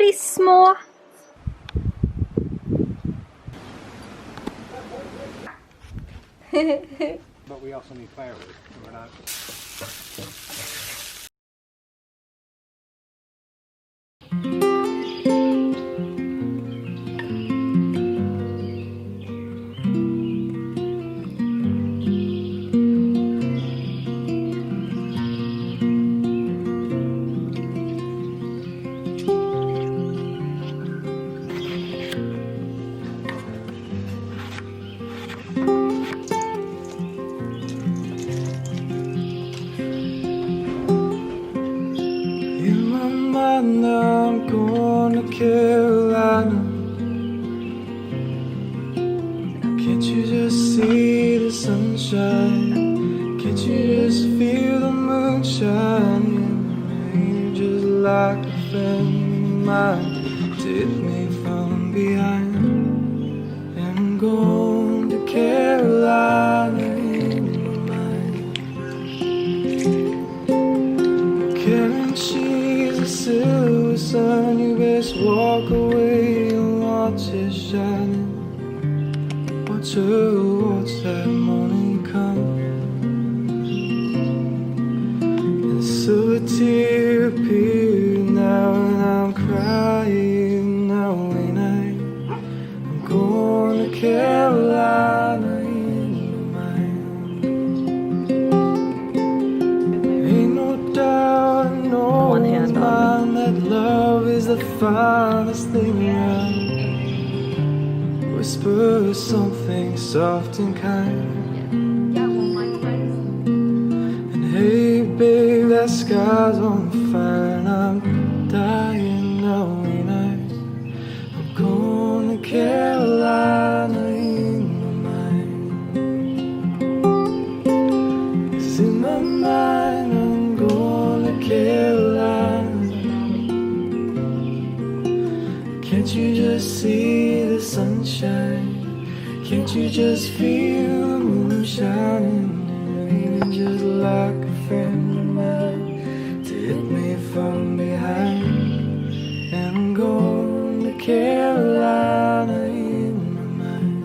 de små. But we also need firewood. We're not. I'm going to Carolina. Can't you just see the sunshine? Can't you just feel the moonshine? You're just like a friend of mine. Take me from behind. And I'm going to Carolina in my mind. Carrying she's a silver sun. You best walk away and watch it shining. Watch her watch that morning come. And so a tear appeared now, and I'm crying now. When I'm going to Carolina in my mind. Ain't no doubt in no one's mind that love is the finest thing around. Whisper something soft and kind. And hey babe, that sky's on fire, and I'm dying now. And I'm going to Carolina in my mind. 'Cause in my mind I'm going to Carolina. Can't you just see the sunshine? Can't you just feel the moon shining? And just like a friend of mine to hit me from behind. And I'm going to Carolina in my mind.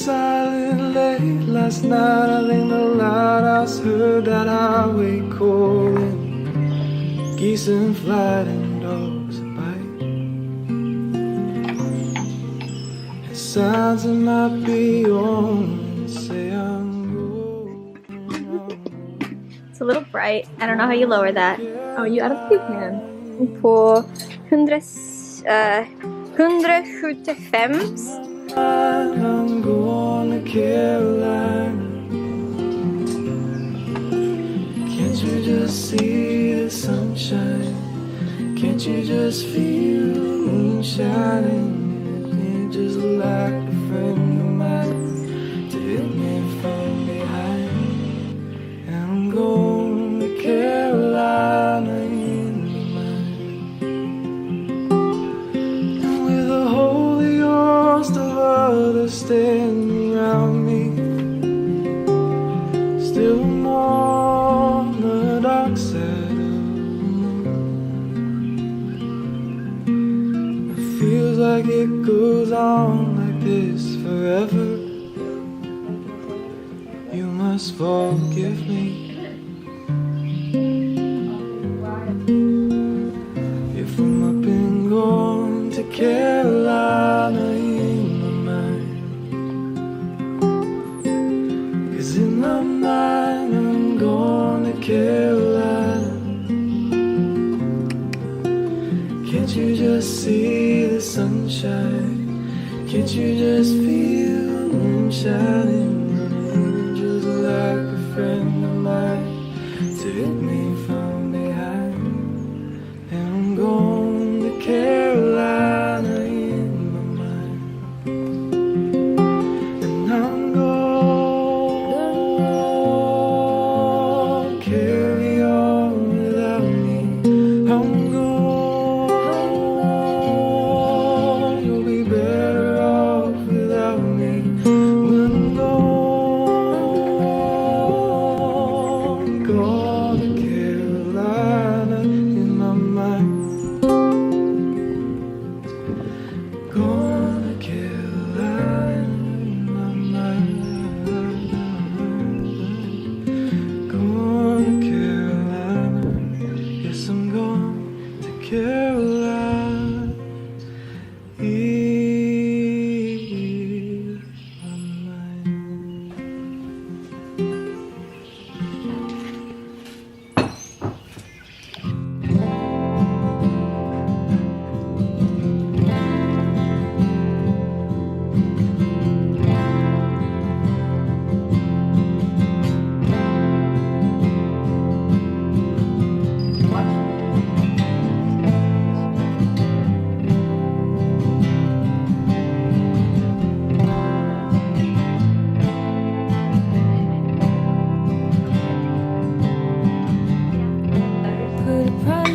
Silent late last night, I think the lighthouse heard that highway calling. Geese in flight and dogs at bite. It sounds it might be on and say I'm going. It's a little bright. I don't know how you lower that. Oh, you absolutely can. På 175. I'm going to Carolina. Can't you just see the sunshine? Can't you just feel the moon shining? You're just like a friend of mine to hit me from behind. And I'm going to Carolina in my mind. And with a holy host of others standing around me, still on the dark side of the moon. It feels like it goes on like this forever. You must forgive me if I'm up and gone to Carolina in my mind. 'Cause in my mind I'm going to Carolina. Can't you just see the sunshine? Can't you just feel the moon shining? Just like a friend of mine to hit me from behind. And I'm going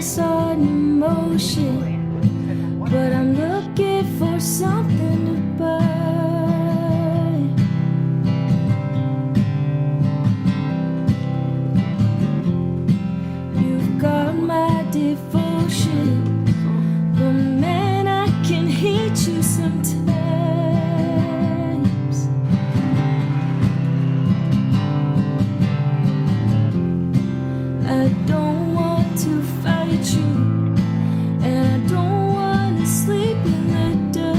sudden emotion, but I'm looking for something to buy. You've got my devotion, but man, I can hate you sometimes. I don't want to fight you, and I don't want to sleep in the dirt.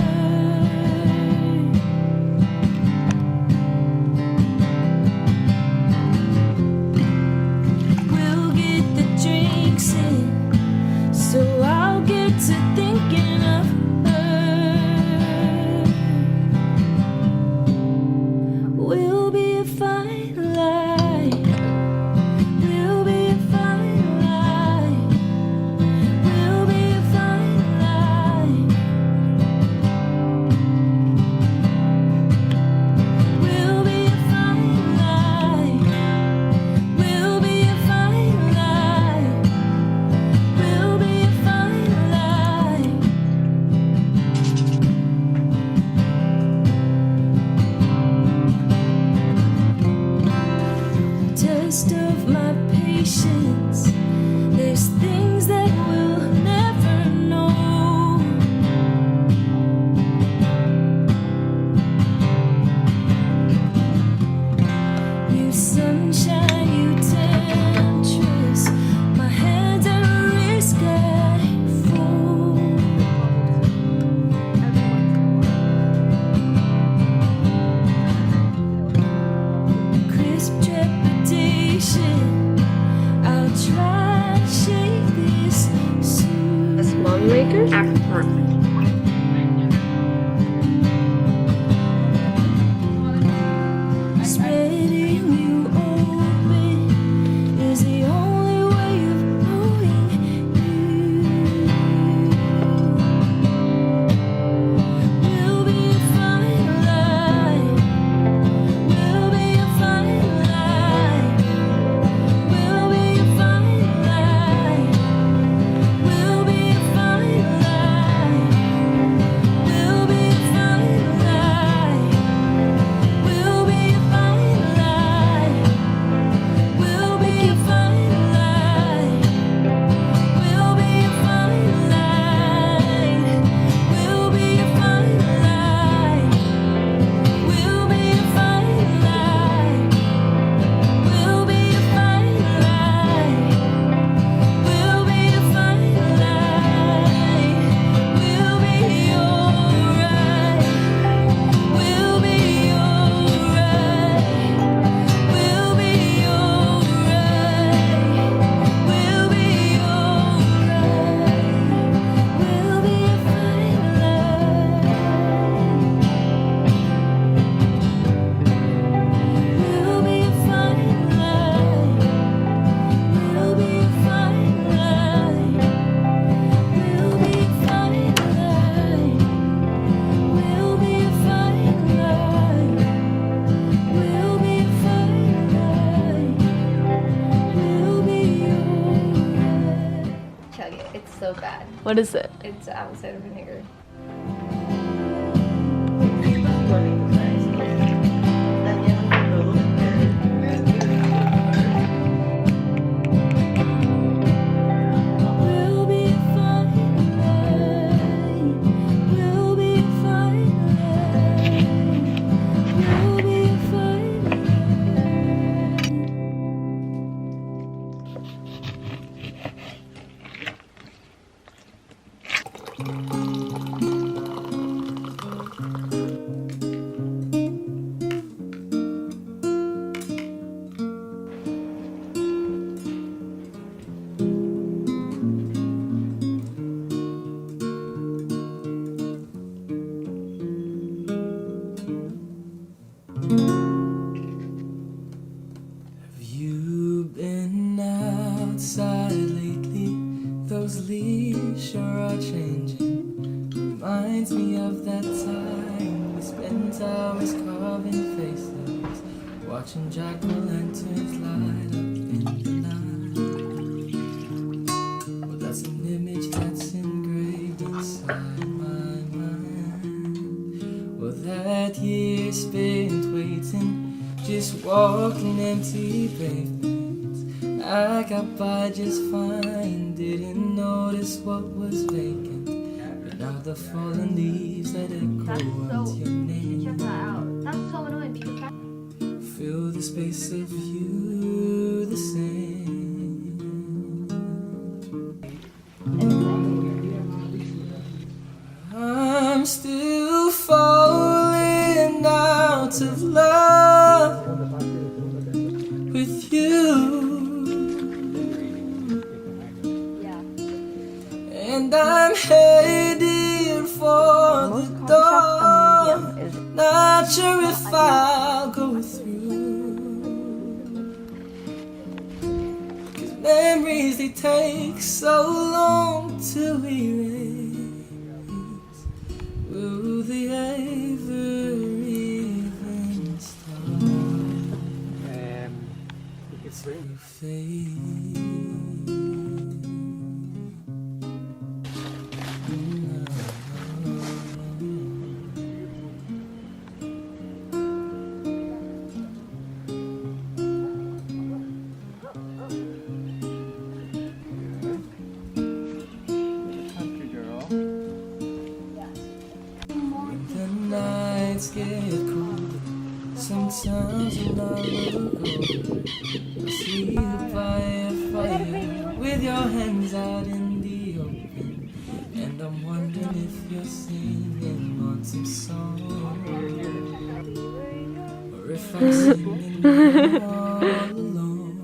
We'll get the drinks in, so I'll get to thinking of her. We'll be a fine line. We'll be a fine line. We'll be a fine line. We'll be a fine line. We'll be a fine line. We'll be a fine line. Test of my patience. There's things that we'll never know. You sunshine, you temptress. My hands at risk, I fold. Crisp trepidation. I'll try to shake this soon. This mom maker? Spreading you open is the only way of knowing you. We'll be a fine line. We'll be a fine line. We'll be a fine line. We'll be a fine line. We'll be a fine line. We'll be a fine line. We'll be a fine line. We'll be a fine line. We'll be a fine line. We'll be a fine line. We'll be a fine line. We'll be a fine line. We'll be alright. We'll be alright. We'll be alright. We'll be alright. We'll be a fine line. We'll be a fine line. We'll be a fine line. We'll be a fine line. We'll be a fine line. We'll be a fine line. We'll be alright. Chug it. It's so bad. What is it? It's apple cider vinegar. We'll be a fine line. We'll be a fine line. We'll be a fine Have you been outside lately? Those leaves sure are changing. Reminds me of that time we spent hours carving faces, watching jack-o'-lanterns light up in the night. Well, that's just walking empty pavements. I got by just fine, didn't notice what was vacant. But now the fallen leaves that echo out your name That's so annoying because fill the space of you the same. I'm still falling out of love with you, and I'm headed for the door. Not sure if I'll go through, 'cause memories they take so long to erase. Will they ever even start to fade? Nights get colder. Sometimes when I look over, I see you by a fire with your hands out in the open, and I'm wondering if you're singing on some song, or if I'm singing all alone.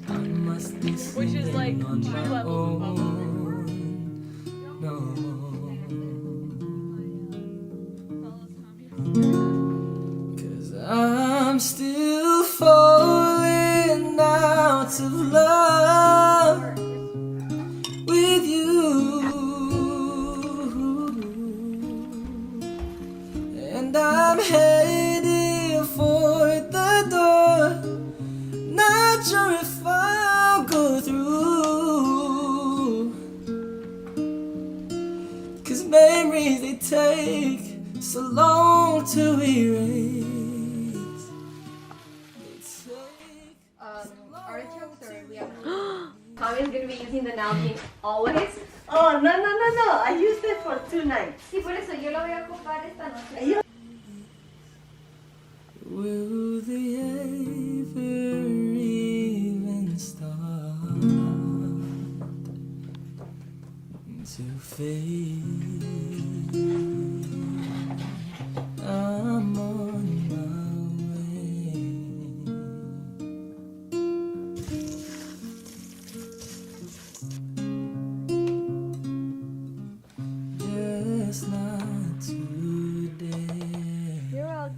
I must be singing on my own. No. 'Cause I'm still falling out of love with you, and I'm headed for the door. Not sure if I'll go through, 'cause memories they take so long to erase. artichokes or we have. Tommy's gonna be using the Nalgene always. Oh, no. I used it for 2 nights. Sí, por eso yo lo voy a ocupar esta noche. Will they ever even start to fade? I'm on my way. Just not today. You're all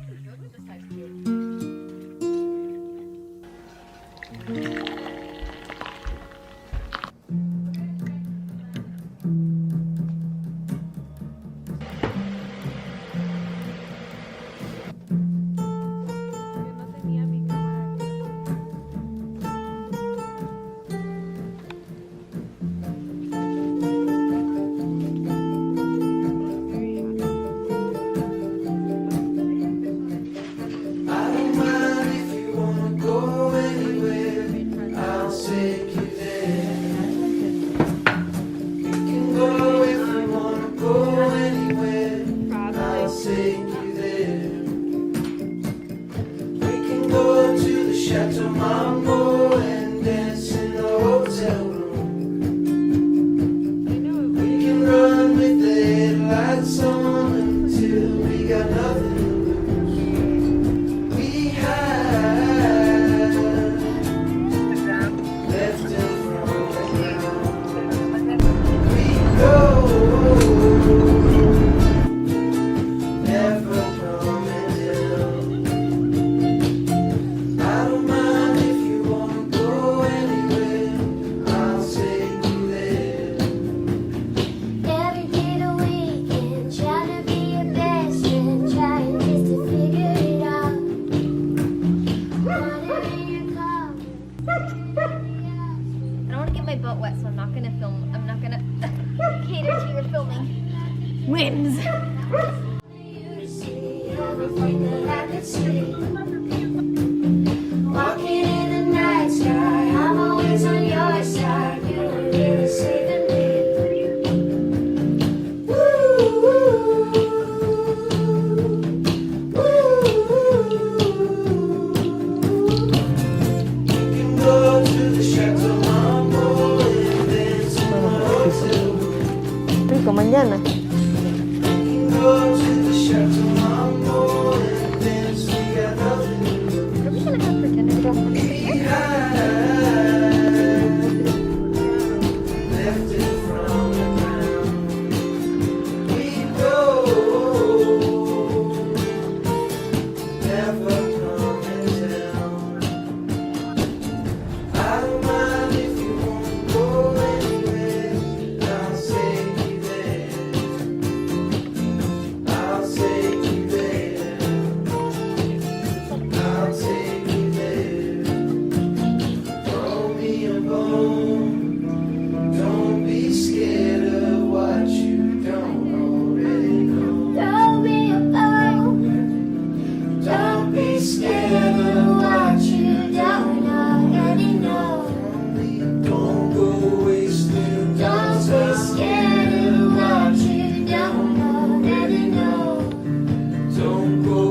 chateau and dance in the hotel room. We can run with the headlights on until we got nothing to lose. We have left it from we go, never coming down. I don't mind if you wanna go anywhere, I'll take you there. Every day the weekend, trying to be your best friend, trying just to figure it out. Wondering your car. I don't want to get my butt wet, so I'm not gonna film. I'm not gonna cater to your filming whims. You see everything never coming down. I don't mind if you won't go anywhere. I'll take you there. I'll take you there. I'll take you there. Throw me a bone. Don't be scared of what you don't already know. Throw me a bone. Don't be scared of what you Don't already know. don't go wasting Don't be scared of what you don't already know. Don't go